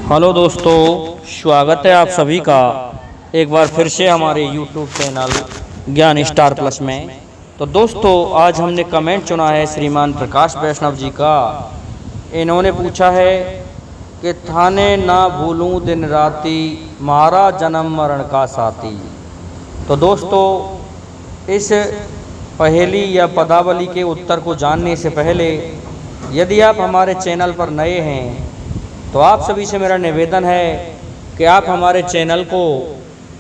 Hello दोस्तों, स्वागत है आप सभी का एक बार फिर से हमारे YouTube चैनल ज्ञान स्टार प्लस में। तो दोस्तों, आज हमने कमेंट चुना है श्रीमान प्रकाश वैष्णव जी का। इन्होंने पूछा है कि थाने ना भूलूं दिन राती, मारा जन्म मरण का साथी। तो दोस्तों, इस पहेली या पदावली के उत्तर को जानने से पहले यदि आप हमारे चैनल पर नए हैं तो आप सभी से मेरा निवेदन है कि आप हमारे चैनल को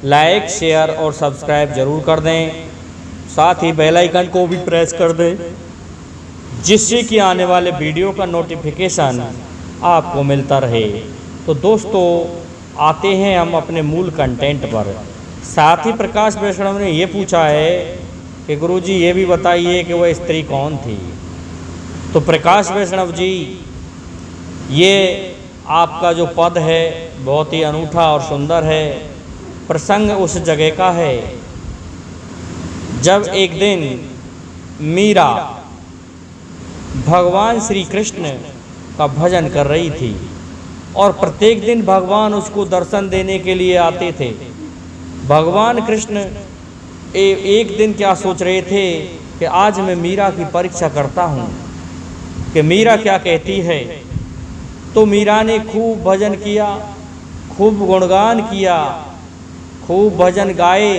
लाइक, शेयर और सब्सक्राइब ज़रूर कर दें। साथ ही बेल आइकन को भी प्रेस कर दें, जिससे कि आने वाले वीडियो का नोटिफिकेशन आपको मिलता रहे। तो दोस्तों, आते हैं हम अपने मूल कंटेंट पर। साथ ही प्रकाश वैष्णव ने ये पूछा है कि गुरुजी ये भी बताइए कि वह स्त्री कौन थी। तो प्रकाश वैष्णव जी, ये आपका जो पद है बहुत ही अनूठा और सुंदर है। प्रसंग उस जगह का है जब एक दिन मीरा भगवान श्री कृष्ण का भजन कर रही थी और प्रत्येक दिन भगवान उसको दर्शन देने के लिए आते थे। भगवान कृष्ण एक दिन क्या सोच रहे थे कि आज मैं मीरा की परीक्षा करता हूँ कि मीरा क्या कहती है। तो मीरा ने खूब भजन किया, खूब गुणगान किया, खूब भजन गाए,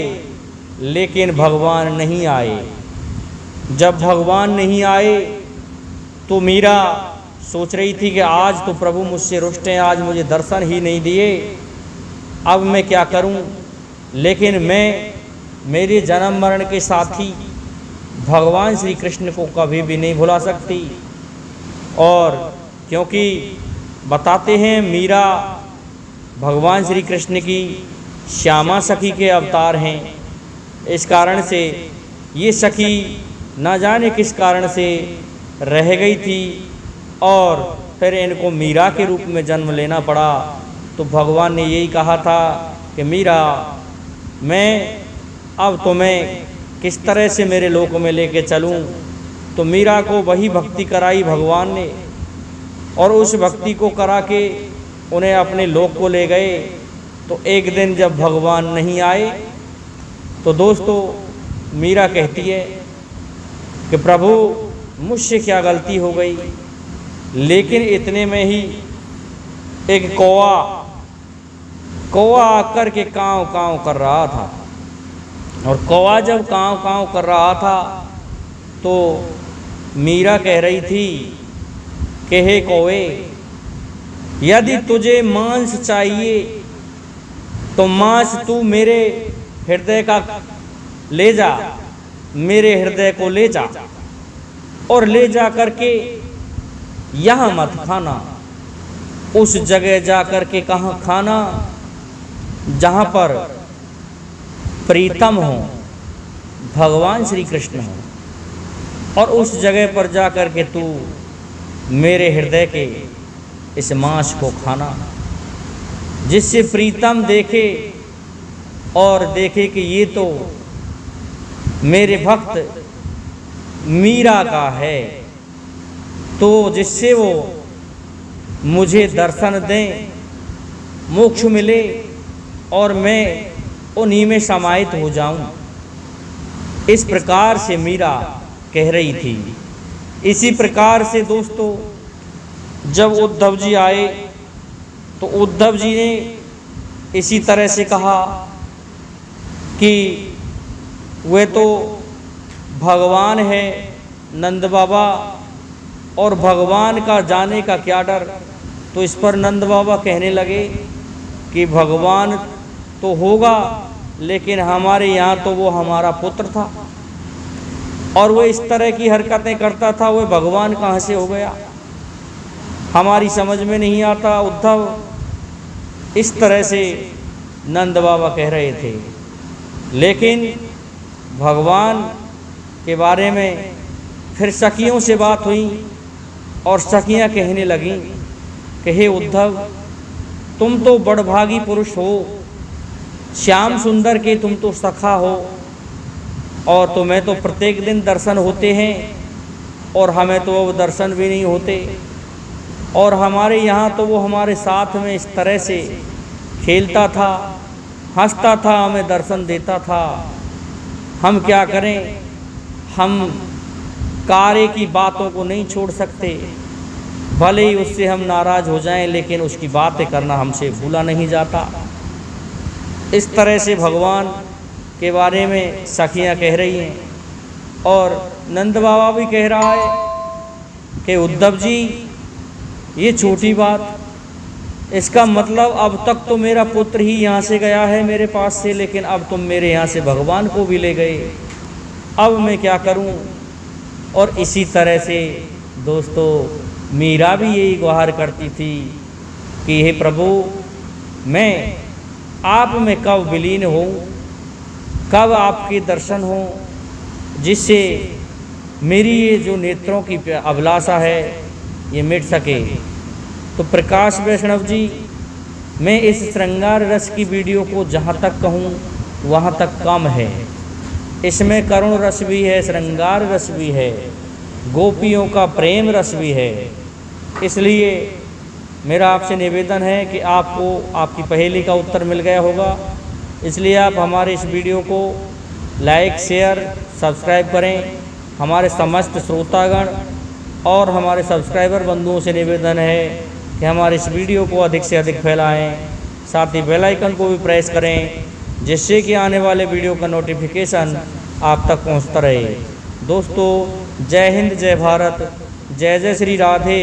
लेकिन भगवान नहीं आए। जब भगवान नहीं आए तो मीरा सोच रही थी कि आज तो प्रभु मुझसे रुष्ट हैं, आज मुझे दर्शन ही नहीं दिए, अब मैं क्या करूं। लेकिन मैं मेरे जन्म मरण के साथी भगवान श्री कृष्ण को कभी भी नहीं भुला सकती। और क्योंकि बताते हैं मीरा भगवान श्री कृष्ण की श्यामा सखी के अवतार हैं, इस कारण से ये सखी न जाने किस कारण से रह गई थी और फिर इनको मीरा के रूप में जन्म लेना पड़ा। तो भगवान ने यही कहा था कि मीरा, मैं अब तुम्हें किस तरह से मेरे लोक में लेके चलूं। तो मीरा को वही भक्ति कराई भगवान ने और उस भक्ति को करा के उन्हें अपने लोक को ले गए। तो एक दिन जब भगवान नहीं आए तो दोस्तों, मीरा कहती है कि प्रभु मुझसे क्या गलती हो गई। लेकिन इतने में ही एक कौवा आकर के काँव काँव कर रहा था। और कौवा जब काँव काँव कर रहा था तो मीरा कह रही थी कि हे कौवे, यदि तुझे मांस चाहिए तो मांस तू मेरे हृदय का ले जा, मेरे हृदय को ले जा और ले जा करके यहाँ मत खाना, उस जगह जा करके कहाँ खाना जहाँ पर प्रीतम हो, भगवान श्री कृष्ण हो, और उस जगह पर जा करके तू मेरे हृदय के इस मांस को खाना, जिससे प्रीतम देखे और देखे कि ये तो मेरे भक्त मीरा का है, तो जिससे वो मुझे दर्शन दें, मोक्ष मिले और मैं उन्हीं में समाहित हो जाऊं। इस प्रकार से मीरा कह रही थी। इसी प्रकार से दोस्तों, जब उद्धव जी आए तो उद्धव जी ने इसी तरह से कहा कि वे तो भगवान है नंद बाबा, और भगवान का जाने का क्या डर। तो इस पर नंद बाबा कहने लगे कि भगवान तो होगा, लेकिन हमारे यहाँ तो वो हमारा पुत्र था और वो इस तरह की हरकतें करता था, वो भगवान कहाँ से हो गया, हमारी समझ में नहीं आता। उद्धव इस तरह से नंद बाबा कह रहे थे। लेकिन भगवान के बारे में फिर सखियों से बात हुई और सखियाँ कहने लगीं कि हे उद्धव, तुम तो बड़भागी पुरुष हो, श्याम सुंदर के तुम तो सखा हो, और तुम्हें तो प्रत्येक दिन दर्शन होते हैं और हमें तो अब दर्शन भी नहीं होते। और हमारे यहाँ तो वो हमारे साथ में इस तरह से खेलता था, हंसता था, हमें दर्शन देता था। हम क्या करें, हम कार्य की बातों को नहीं छोड़ सकते, भले ही उससे हम नाराज़ हो जाएं, लेकिन उसकी बातें करना हमसे भूला नहीं जाता। इस तरह से भगवान के बारे में सखियाँ कह रही हैं और नंद बाबा भी कह रहा है कि उद्धव जी, ये छोटी बात, इसका मतलब अब तक तो मेरा पुत्र ही यहाँ से गया है मेरे पास से, लेकिन अब तुम मेरे यहाँ से भगवान को भी ले गए, अब मैं क्या करूँ। और इसी तरह से दोस्तों मीरा भी यही गुहार करती थी कि हे प्रभु, मैं आप में कब विलीन हूँ, कब आपके दर्शन हो, जिससे मेरी ये जो नेत्रों की अभिलाषा है ये मिट सके। तो प्रकाश वैष्णव जी, मैं इस श्रृंगार रस की वीडियो को जहाँ तक कहूँ वहाँ तक कम है। इसमें करुण रस भी है, श्रृंगार रस भी है, गोपियों का प्रेम रस भी है। इसलिए मेरा आपसे निवेदन है कि आपको आपकी पहेली का उत्तर मिल गया होगा, इसलिए आप हमारे इस वीडियो को लाइक, शेयर, सब्सक्राइब करें। हमारे समस्त श्रोतागण और हमारे सब्सक्राइबर बंधुओं से निवेदन है कि हमारे इस वीडियो को अधिक से अधिक फैलाएं, साथ ही बेल आइकन को भी प्रेस करें, जिससे कि आने वाले वीडियो का नोटिफिकेशन आप तक पहुंचता रहे। दोस्तों, जय हिंद, जय भारत, जय जय श्री राधे।